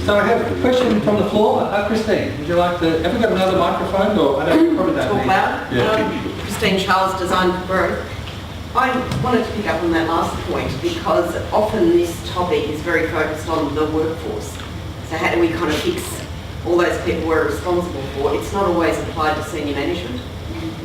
So I have a question from the floor. Christine, would you like to, have we got another microphone? Or I don't, probably don't Talk need loud. Yeah. Christine Charles, Design for Growth. I wanted to pick up on that last point because often this topic is very focused on the workforce. So how do we kind of fix all those people we're responsible for? It's not always applied to senior management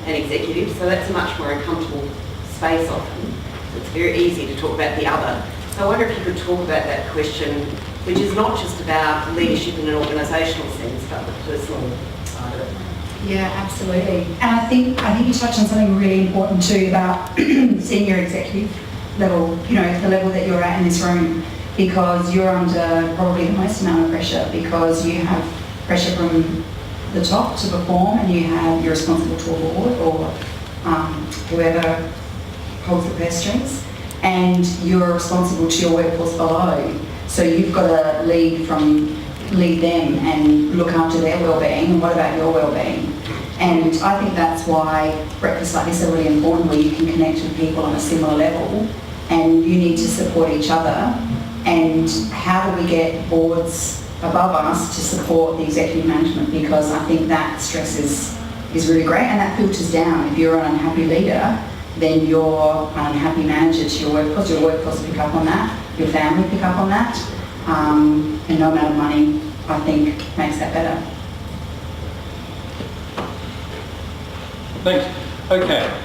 and executives, so that's a much more uncomfortable space often. So it's very easy to talk about the other. So I wonder if you could talk about that question, which is not just about leadership in an organisational sense, but the personal side of it. Yeah, absolutely. And I think you touched on something really important too about senior executive level, the level that you're at in this room, because you're under probably the most amount of pressure because you have pressure from the top to perform and you're responsible to a board or whoever holds the purse strings, and you're responsible to your workforce below. So you've got to lead them and look after their well-being, and what about your well-being? And I think that's why breakfasts like this are really important, where you can connect with people on a similar level and you need to support each other. And how do we get boards above us to support the executive management? Because I think that stress is really great, and that filters down. If you're an unhappy leader, then your unhappy manager to your workforce will pick up on that, your family pick up on that, and no amount of money, I think, makes that better. Thanks. Okay.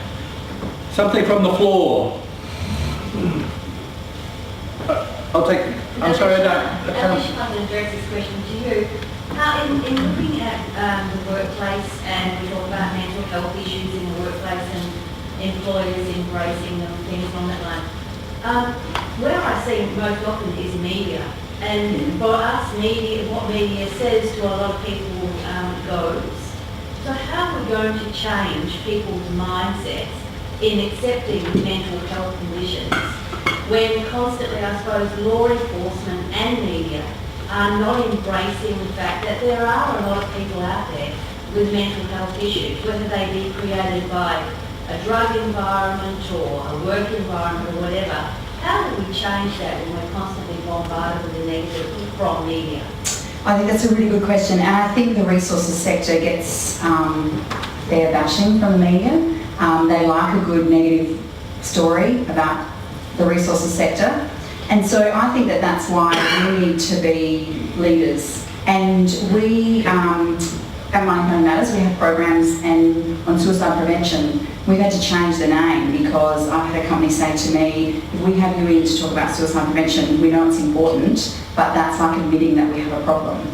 Something from the floor. I'll take. I'm sorry, I don't. I wish I could address this question to you. In looking at the workplace, and we talk about mental health issues in the workplace and employers embracing them, things along that line, where I see most often is media. And for us, media, what media says to a lot of people goes. So how are we going to change people's mindsets in accepting mental health conditions when constantly, I suppose, law enforcement and media are not embracing the fact that there are a lot of people out there with mental health issues, whether they be created by a drug environment or a work environment or whatever? How do we change that when we're constantly bombarded with the negative from media? I think that's a really good question, and I think the resources sector gets fair bashing from the media. They like a good negative story about the resources sector, and so I think that that's why we need to be leaders. And we, at Money Home Matters, we have programs on suicide prevention. We've had to change the name because I had a company say to me, if we have you in to talk about suicide prevention, we know it's important, but that's like admitting that we have a problem.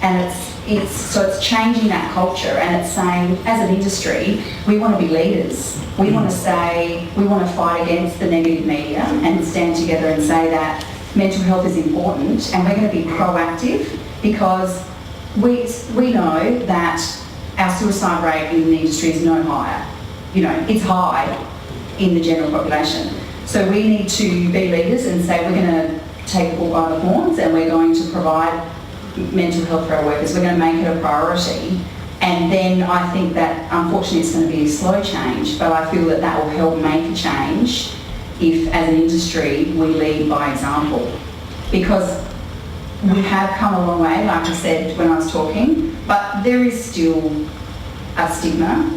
And it's changing that culture, and it's saying, as an industry, we want to be leaders. We want to say, we want to fight against the negative media and stand together and say that mental health is important, and we're going to be proactive because we know that our suicide rate in the industry is no higher. It's high in the general population. So we need to be leaders and say we're going to take the bull by the horns and we're going to provide mental health for our workers. We're going to make it a priority. And then I think that unfortunately it's going to be a slow change, but I feel that that will help make a change if, as an industry, we lead by example. Because we have come a long way, like I said when I was talking, but there is still a stigma.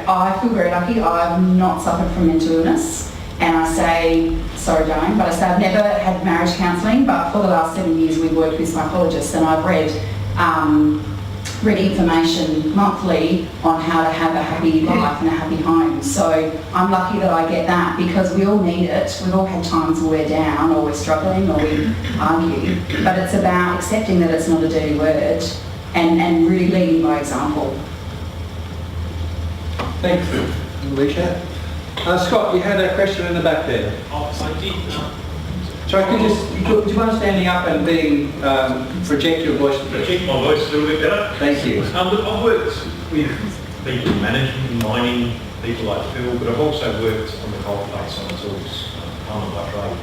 I feel very lucky. I've not suffered from mental illness, and I say, sorry Jane, but I say I've never had marriage counselling, but for the last 7 years we've worked with psychologists, and I've read information monthly on how to have a happy life and a happy home. So I'm lucky that I get that, because we all need it. We've all had times where we're down or we're struggling or we argue, but it's about accepting that it's not a dirty word and really leading by example. Thanks, Alicia. Scott, you had a question in the back there. Oh, I did. Sorry, do you mind standing up and project your voice? Project my voice a little bit better. Thank you. Look, I've worked with people in management, mining, people like Phil, but I've also worked on the coal face on the tools, farmer by trade.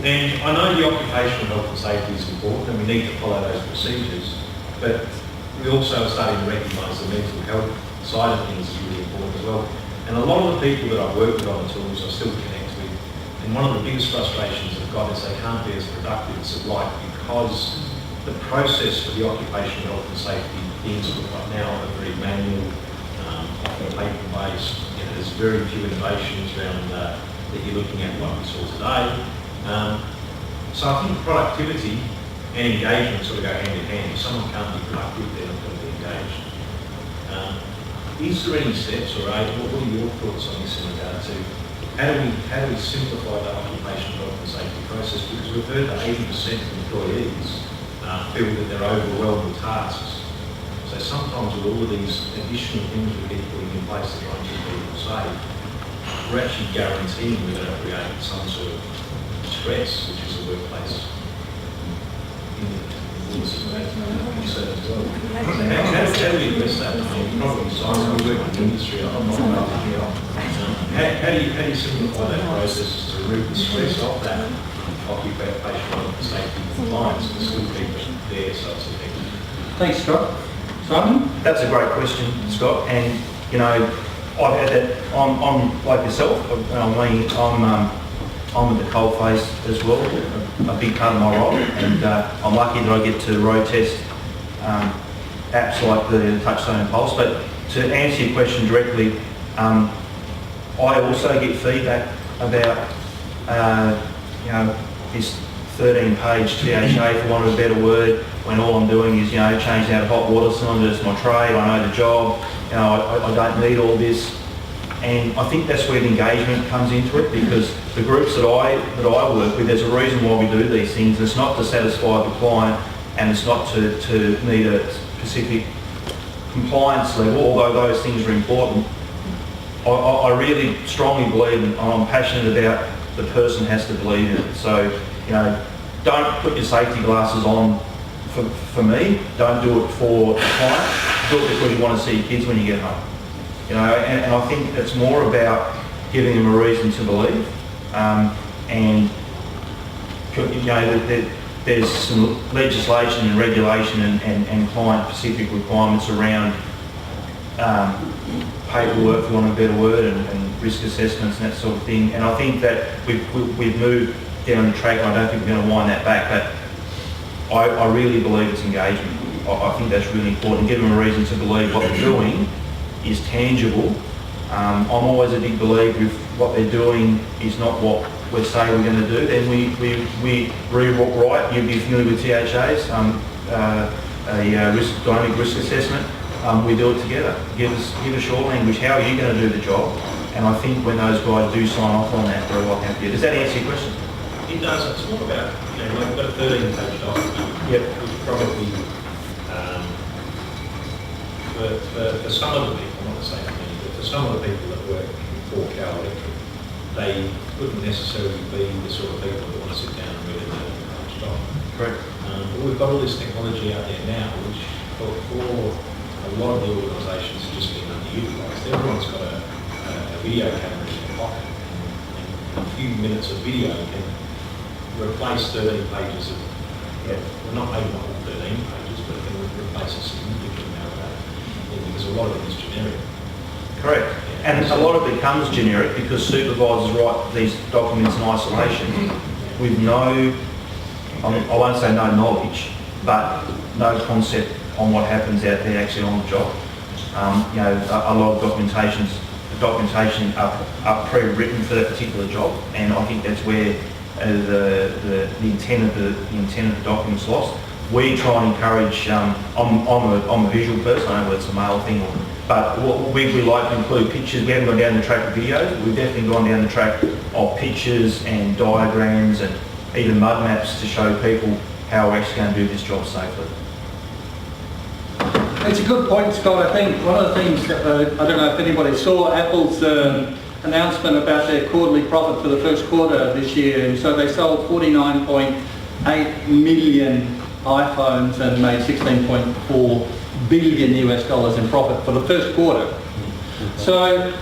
And I know the occupational health and safety is important, and we need to follow those procedures, but we also are starting to recognise the mental health side of things is really important as well. And a lot of the people that I've worked with on the tools I still connect with And one of the biggest frustrations they've got is they can't be as productive as they'd like because the process for the occupational health and safety things right now are very manual, often paper-based. You know, there's very few innovations around that you're looking at like we saw today. So I think productivity and engagement sort of go hand in hand. If someone can't be productive, they're not going to be engaged. Is there any steps, or what are your thoughts on this in regard to how do we simplify the occupational health and safety process? Because we've heard that 80% of employees feel that they're overwhelmed with tasks. So sometimes with all of these additional things we keep putting in place to try and keep people safe, we're actually guaranteeing we're going to create some sort of stress, which is a workplace concern as well. How do we address that? I mean, probably science, we work in the industry, I'm not about here. How do you simplify that process to remove the stress of that occupational health and safety compliance and still keep it there so it's effective? Thanks, Scott. Simon? That's a great question, Scott. And you know, I've had that. I'm like yourself. I'm at the coalface as well, a big part of my role, and I'm lucky that I get to road test apps like the Touchstone Pulse. But to answer your question directly, I also get feedback about you know, this 13-page THA, for want of a better word, when all I'm doing is, you know, changing out hot water cylinders. It's my trade, I know the job, you know, I don't need all this. And I think that's where the engagement comes into it, because the groups that I work with, there's a reason why we do these things. It's not to satisfy the client, and it's not to meet a specific compliance level, although those things are important. I really strongly believe, and I'm passionate about, the person has to believe in it. So, you know, don't put your safety glasses on for me. Don't do it for the client. Do it because you want to see your kids when you get home. You know, and I think it's more about giving them a reason to believe. And you know, there's some legislation and regulation and client-specific requirements around paperwork, for want of a better word, and risk assessments and that sort of thing. And I think that we've moved down the track, and I don't think we're going to wind that back. But I really believe it's engagement. I think that's really important. Give them a reason to believe what they're doing is tangible. I'm always a big believer if what they're doing is not what we say we're going to do, then we rewrite. You'll be familiar with THAs, dynamic risk assessment. We do it together. Give us your language. How are you going to do the job? And I think when those guys do sign off on that, they're a lot happier. Does that answer your question? It does. It's more about, you know, we've got a 13-page document. Yep. Which probably, for some of the people, not to say for many, but for some of the people that work for Cal Electric, they wouldn't necessarily be the sort of people that want to sit down and read a 13-page document. Correct. But we've got all this technology out there now, which for a lot of the organisations is just being underutilised. Everyone's got a video camera in their pocket, and a few minutes of video can replace 13 pages of, well, not maybe not all 13 pages, but it can replace a significant amount of that, because a lot of it is generic. Correct. Yeah. And a lot of it becomes generic because supervisors write these documents in isolation with no, I won't say no knowledge, but no concept on what happens out there actually on the job. You know, a lot of documentation are pre-written for that particular job, and I think that's where the intent of the document's lost. We try and encourage. I'm a visual person. I don't know whether it's a male thing, but we like to include pictures. We haven't gone down the track of videos. We've definitely gone down the track of pictures and diagrams and even mud maps to show people how we're actually going to do this job safely. It's a good point, Scott. I think one of the things, I don't know if anybody saw Apple's announcement about their quarterly profit for the first quarter this year. And so they sold 49.8 million iPhones and made $16.4 billion US in profit for the first quarter. So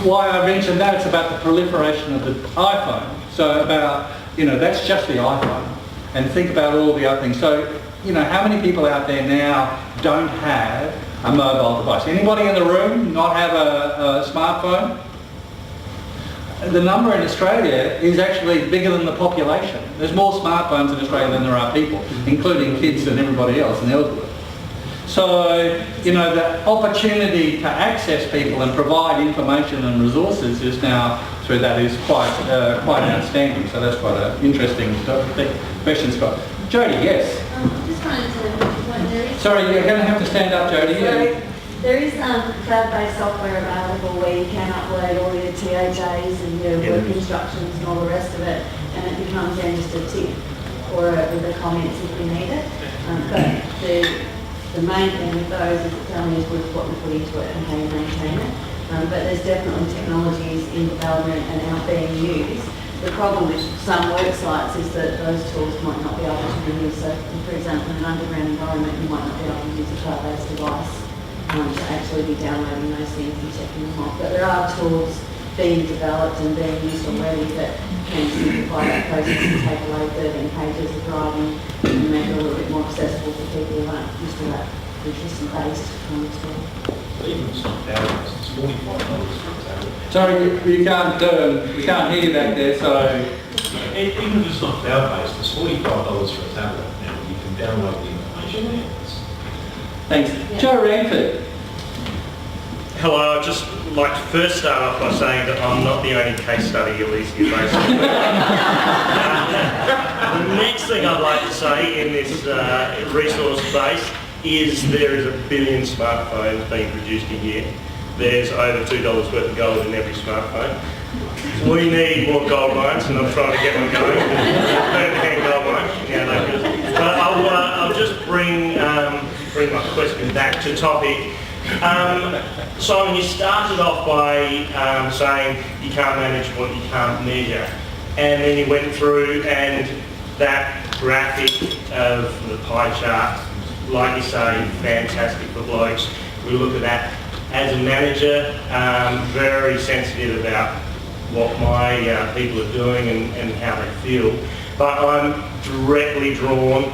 why I mentioned that, it's about the proliferation of the iPhone. So about, you know, that's just the iPhone. And think about all the other things. So, you know, how many people out there now don't have a mobile device? Anybody in the room not have a smartphone? the number in Australia is actually bigger than the population. There's more smartphones in Australia than there are people, including kids and everybody else and elderly. So, you know, the opportunity to access people and provide information and resources is now, through that, is quite outstanding. So that's quite an interesting question, Scott. Jody, yes? Just wanted to point, there is... Sorry, you're going to have to stand up, Jody. Sorry. There is cloud-based software available where you can upload all your THAs and your work instructions and all the rest of it, and it becomes then just a tick or with the comments if you need it. But the main thing with those is it telling you what you put into it and how you maintain it. But there's definitely technologies in development and out being used. The problem with some work sites is that those tools might not be able to be used. So, for example, in an underground environment, you might not be able to use a cloud-based device to actually be downloading those things and checking them off. But there are tools being developed and being used already that can simplify that process and take away 13 pages of writing and make it a little bit more accessible for people who aren't used to that system-based kind of tool. Even if it's not thousands, it's $45 for a tablet. Sorry, we can't hear you back there, so... Even if it's not cloud-based, it's $45 for a tablet now. You can download the information there. Thanks. Yeah. Joe Ranford. Hello, I'd just like to first start off by saying that I'm not the only case study you'll easily face. The next thing I'd like to say in this resource base is there is 1 billion smartphones being produced a year. There's over $2 worth of gold in every smartphone. We need more gold mines, and I'm trying to get one going. Birmingham gold mine. Yeah, no good. But I'll just bring my question back to topic. Simon, you started off by saying you can't manage what you can't measure, and then you went through and that graphic of the pie chart, like you say, fantastic for blokes. We look at that. As a manager, very sensitive about what my people are doing and how they feel, but I'm directly drawn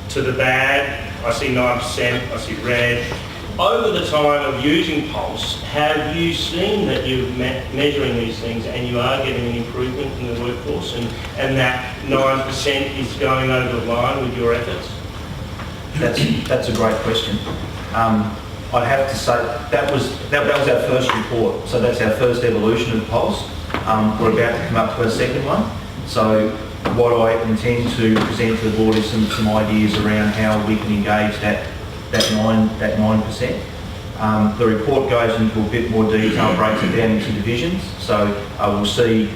to the bad. I see 9%, I see red. Over the time of using Pulse, have you seen that you're measuring these things and you are getting an improvement in the workforce and that 9% is going over the line with your efforts? That's a great question. I'd have to say that was our first report, so that's our first evolution of Pulse. We're about to come up to our second one. So what I intend to present to the board is some ideas around how we can engage that 9%. The report goes into a bit more detail, breaks it down into divisions. So we'll see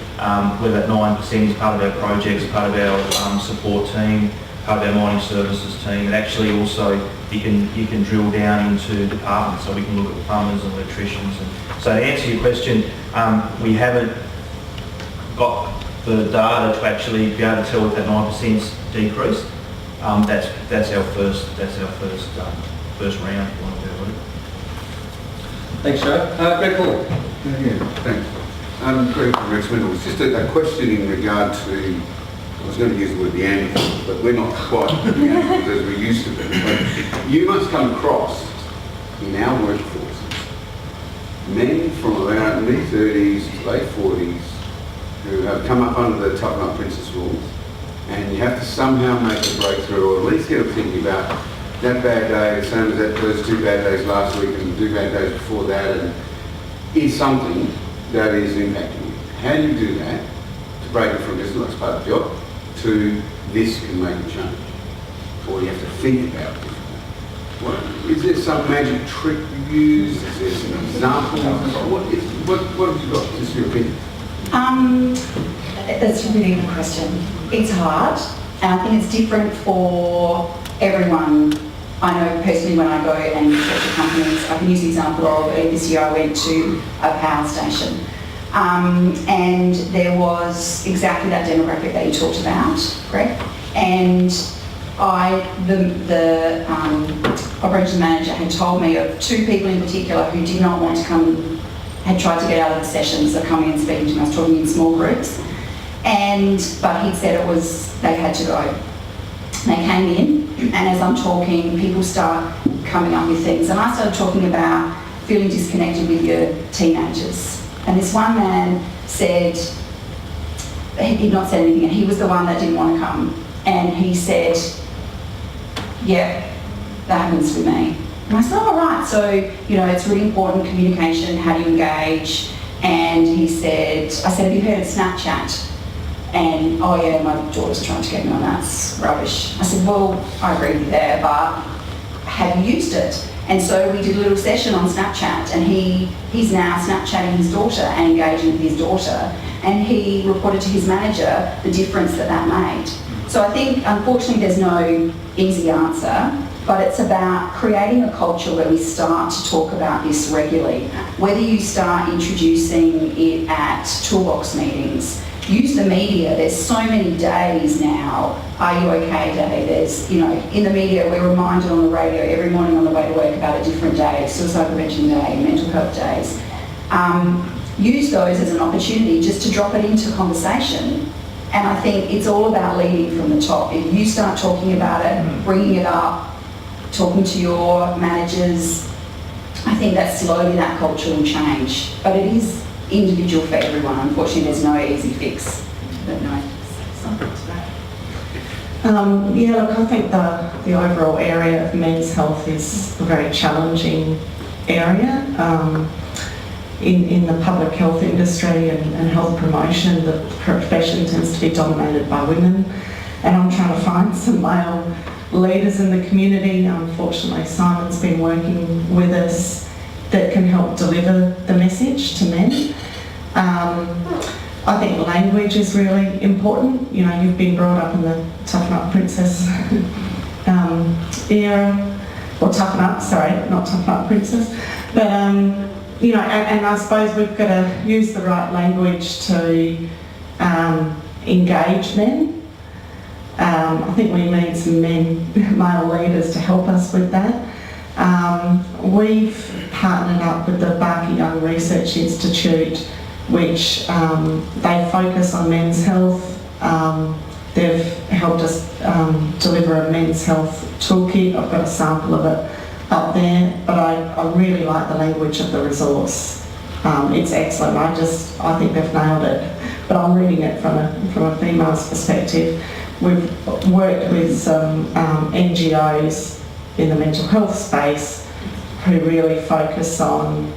whether that 9% is part of our projects, part of our support team, part of our mining services team, and actually also you can drill down into departments. So we can look at plumbers and electricians. And so to answer your question, we haven't got the data to actually be able to tell if that 9%'s decreased. That's our first round. If you want to do it. Thanks, Joe. Greg Hall. Yeah, thanks. Greg from Rex Minerals. Just a question in regard to, I was going to use the word Neanderthals, but we're not quite Neanderthals as we used to be. But you must come across in our workforces men from around mid-30s, late 40s, who have come up under the Toughen Up Princess rules, and you have to somehow make a breakthrough, or at least get them thinking about that bad day, the same as those 2 bad days last week and 2 bad days before that, and is something that is impacting you. How do you do that to break it from just like part of the job to this can make a change? Or you have to think about it. Is there some magic trick you use? Is there some examples? What have you got? Just your opinion. That's a really good question. It's hard, and I think it's different for everyone. I know personally when I go and talk to companies, I can use the example of this year I went to a power station, and there was exactly that demographic that you talked about, Greg, and the operations manager had told me of 2 people in particular who did not want to come, had tried to get out of the sessions, so coming and speaking to me. I was talking in small groups, but he'd said they had to go. They came in, and as I'm talking, people start coming up with things, and I started talking about feeling disconnected with your teenagers. And this one man said, he'd not said anything, and he was the one that didn't want to come. And he said, yeah, that happens with me. And I said, all right, so, you know, it's really important, communication, how do you engage? And he said, I said, have you heard of Snapchat? And, oh yeah, my daughter's trying to get me on that, it's rubbish. I said, well, I agree with you there, but have you used it? And so we did a little session on Snapchat, and he's now Snapchatting his daughter and engaging with his daughter, and he reported to his manager the difference that made. So I think, unfortunately, there's no easy answer, but it's about creating a culture where we start to talk about this regularly. Whether you start introducing it at toolbox meetings, use the media. There's so many days now. Are you okay day? There's, you know, in the media we're reminded on the radio every morning on the way to work about a different day, suicide prevention day, mental health days. Use those as an opportunity just to drop it into conversation. And I think it's all about leading from the top. If you start talking about it, bringing it up, talking to your managers, I think that slowly that culture will change. But it is individual for everyone. Unfortunately, there's no easy fix. But no, something to that. Yeah, look, I think the overall area of men's health is a very challenging area. In the public health industry and health promotion, the profession tends to be dominated by women, and I'm trying to find some male leaders in the community. Unfortunately, Simon's been working with us that can help deliver the message to men. I think language is really important. You know, you've been brought up in the toughen up princess era, or toughen up, sorry, not toughen up princess, but you know, and I suppose we've got to use the right language to engage men. I think we need some male leaders to help us with that. We've partnered up with the Barker Young Research Institute, which they focus on men's health. They've helped us deliver a men's health toolkit. I've got a sample of it up there, but I really like the language of the resource. It's excellent. I think they've nailed it. But I'm reading it from a female's perspective. We've worked with some NGOs in the mental health space who really focus on,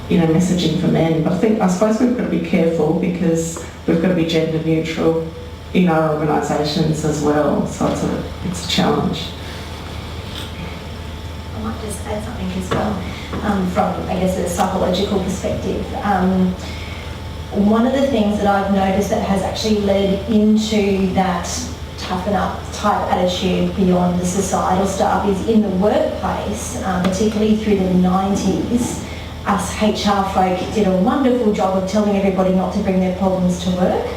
you know, messaging for men. But I suppose we've got to be careful because we've got to be gender neutral in our organisations as well. So it's a challenge. I might just add something as well from, I guess, a psychological perspective. One of the things that I've noticed that has actually led into that toughen up type attitude beyond the societal stuff is in the workplace, particularly through the 90s, us HR folk did a wonderful job of telling everybody not to bring their problems to work.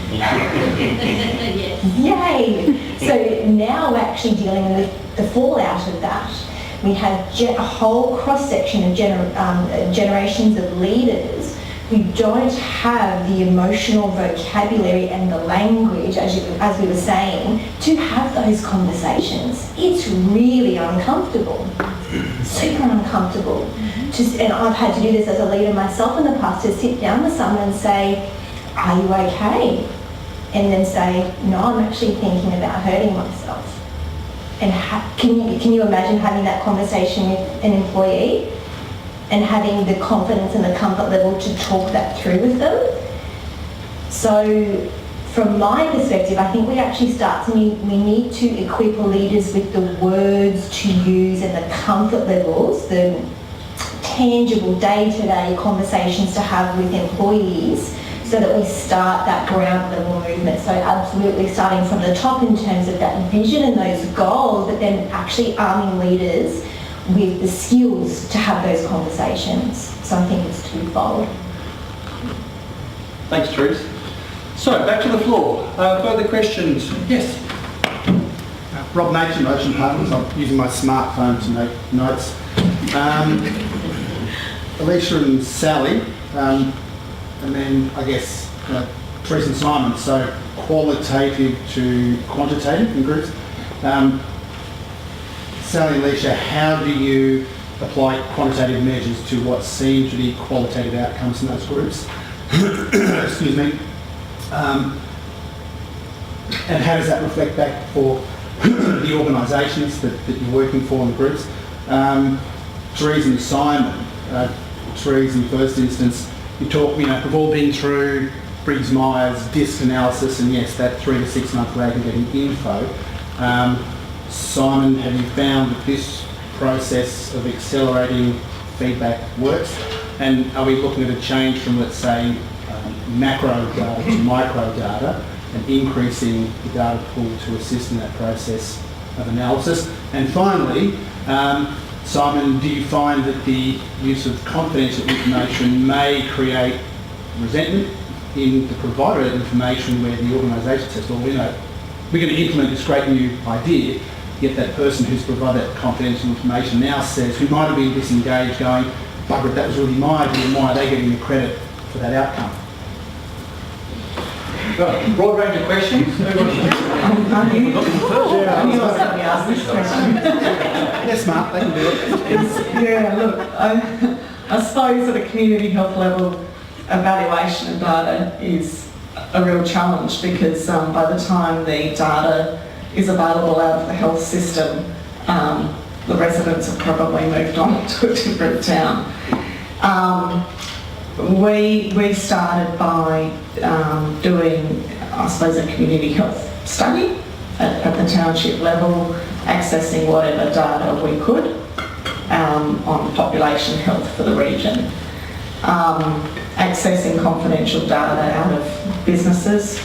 Yes. Yay! So now we're actually dealing with the fallout of that. We have a whole cross-section of generations of leaders who don't have the emotional vocabulary and the language, as we were saying, to have those conversations. It's really uncomfortable, super uncomfortable. And I've had to do this as a leader myself in the past, to sit down with someone and say, are you okay? And then say, no, I'm actually thinking about hurting myself. And can you imagine having that conversation with an employee and having the confidence and the comfort level to talk that through with them? So from my perspective, I think we actually we need to equip leaders with the words to use and the comfort levels, the tangible day-to-day conversations to have with employees, so that we start that ground level movement. So absolutely starting from the top in terms of that vision and those goals, but then actually arming leaders with the skills to have those conversations. So I think it's twofold. Thanks, Therese. So, back to the floor. Further questions? Yes. Rob Machin, Ocean Partners. I'm using my smartphone to make notes. Alicia and Sally, and then I guess Therese and Simon. So qualitative to quantitative in groups. Sally, Alicia, how do you apply quantitative measures to what seem to be qualitative outcomes in those groups? Excuse me. And how does that reflect back for the organisations that you're working for in the groups? Therese and Simon, Therese in the first instance, you talk, we've all been through Briggs-Myers DISC analysis, and yes, that 3 to 6 month lag in getting info. Simon, have you found that this process of accelerating feedback works? And are we looking at a change from, let's say, macro data to micro data and increasing the data pool to assist in that process of analysis? And finally, Simon, do you find that the use of confidential information may create resentment in the provider of information where the organisation says, well, we're going to implement this great new idea, yet that person who's provided that confidential information now says, who might have been disengaged, going, bugger it, that was really my idea, and why are they getting the credit for that outcome? Broad range of questions. They're smart, they can do it. Yeah, look, I suppose at a community health level, evaluation of data is a real challenge because by the time the data is available out of the health system, the residents have probably moved on to a different town. We started by doing, I suppose, a community health study at the township level, accessing whatever data we could on population health for the region. Accessing confidential data out of businesses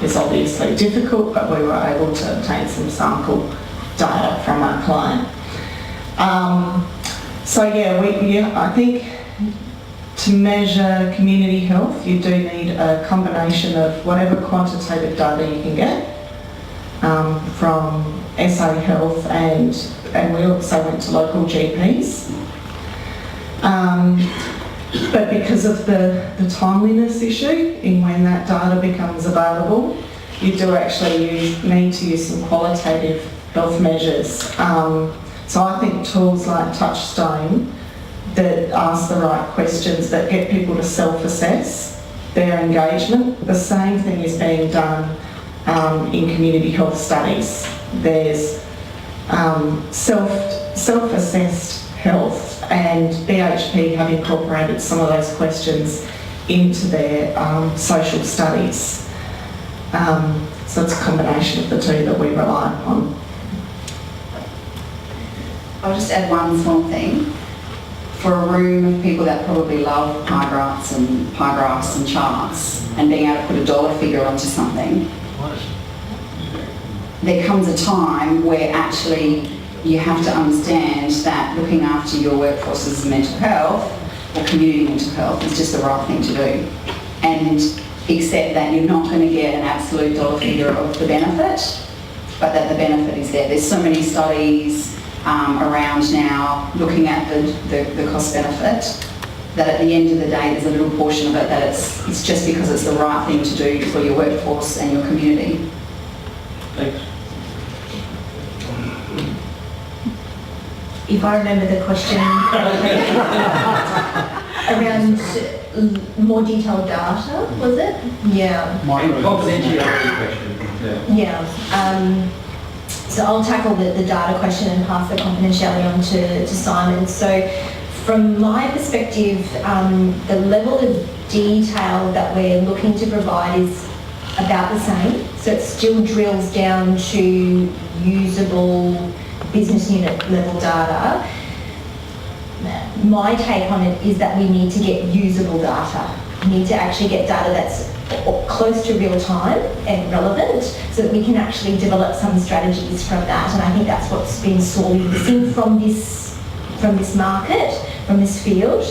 is obviously difficult, but we were able to obtain some sample data from our client. I think to measure community health, you do need a combination of whatever quantitative data you can get from SA Health, and we also went to local GPs. But because of the timeliness issue in when that data becomes available, you do actually need to use some qualitative health measures. So I think tools like Touchstone that ask the right questions, that get people to self-assess their engagement. The same thing is being done in community health studies. There's self-assessed health, and BHP have incorporated some of those questions into their social studies. So it's a combination of the two that we rely on. I'll just add one small thing. For a room of people that probably love pie graphs and charts, and being able to put a dollar figure onto something, there comes a time where actually you have to understand that looking after your workforce's mental health or community mental health is just the right thing to do. And accept that you're not going to get an absolute dollar figure of the benefit, but that the benefit is there. There's so many studies around now looking at the cost benefit, that at the end of the day there's a little portion of it that it's just because it's the right thing to do for your workforce and your community. Thanks. If I remember the question, around more detailed data, was it? Yeah. Confidentiality question. Yeah. So I'll tackle the data question and pass the confidentiality on to Simon. So from my perspective, the level of detail that we're looking to provide is about the same. So it still drills down to usable business unit level data. My take on it is that we need to get usable data. We need to actually get data that's close to real time and relevant, so that we can actually develop some strategies from that. And I think that's what's been sorely missing from this market, from this field,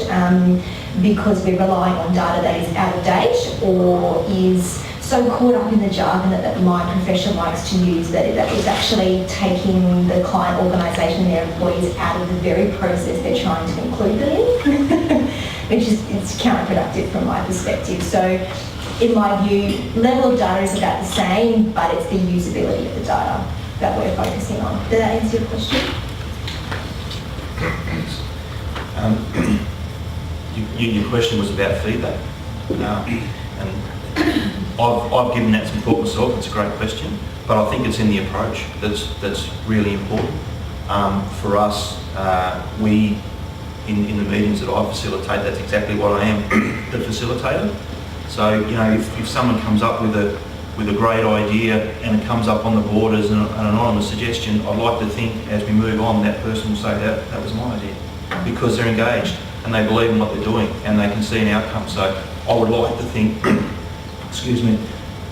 because we're relying on data that is out of date or is so caught up in the jargon that my profession likes to use that it's actually taking the client organisation and their employees out of the very process they're trying to include them in, which is it's counterproductive from my perspective. So in my view, level of data is about the same, but it's the usability of the data that we're focusing on. Did that answer your question? Your question was about feedback. And I've given that some thought myself. It's a great question, but I think it's in the approach that's really important. For us, we in the meetings that I facilitate, that's exactly what I am, the facilitator. So you know, if someone comes up with a great idea and it comes up on the board as an anonymous suggestion, I'd like to think as we move on, that person will say that was my idea, because they're engaged and they believe in what they're doing and they can see an outcome. So I would like to think, excuse me,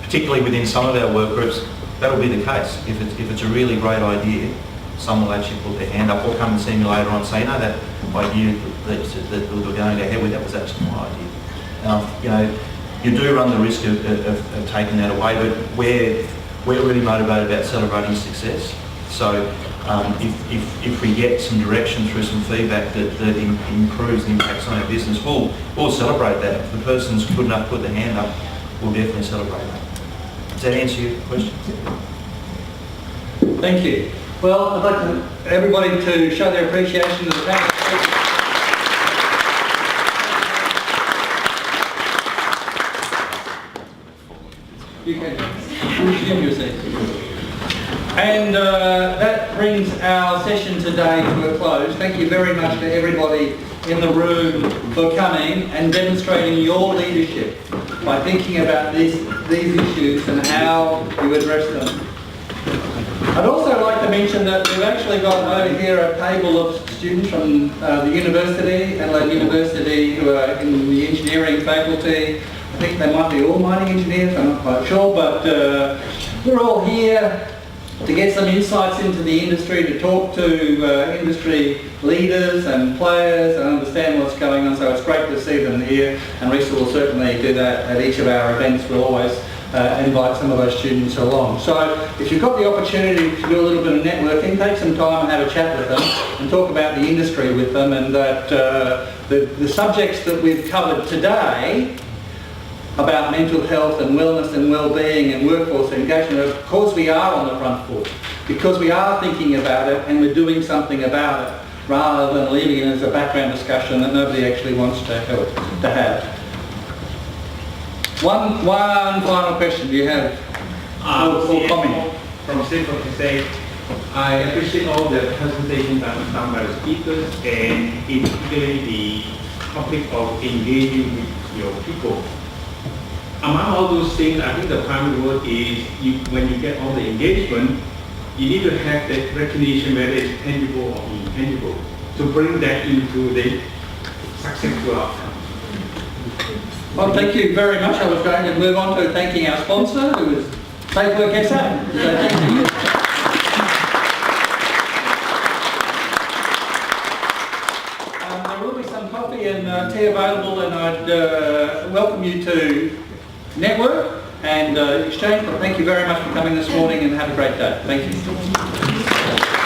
particularly within some of our work groups, that'll be the case. If it's a really great idea, someone will actually put their hand up or come and see me later on and say, no, that idea that we were going ahead with, that was actually my idea. You know, you do run the risk of taking that away, but we're really motivated about celebrating success. So if we get some direction through some feedback that improves the impacts on our business, we'll celebrate that. If the person's good enough to put their hand up, we'll definitely celebrate that. Does that answer your question? Thank you. Well, I'd like everybody to show their appreciation to the panel. You can resume your seat. And that brings our session today to a close. Thank you very much to everybody in the room for coming and demonstrating your leadership by thinking about these issues and how you address them. I'd also like to mention that we've actually got over here a table of students from the university, Adelaide University, who are in the engineering faculty. I think they might be all mining engineers, I'm not quite sure, but we're all here to get some insights into the industry, to talk to industry leaders and players and understand what's going on. So it's great to see them here, and RESA will certainly do that at each of our events. We'll always invite some of those students along. So if you've got the opportunity to do a little bit of networking, take some time and have a chat with them and talk about the industry with them, and that the subjects that we've covered today about mental health and wellness and well-being and workforce engagement, of course we are on the front foot, because we are thinking about it and we're doing something about it, rather than leaving it as a background discussion that nobody actually wants to have. One final question. Do you have or comment? From Civil to say, I appreciate all the presentations done by the speakers, and particularly the topic of engaging with your people. Among all those things, I think the primary word is when you get all the engagement, you need to have that recognition, whether it's tangible or intangible, to bring that into the successful outcome. Well, thank you very much. I was going to move on to thanking our sponsor, who is Safe Work SA. So thank you. There will be some coffee and tea available, and I'd welcome you to network and exchange. But thank you very much for coming this morning, and have a great day. Thank you.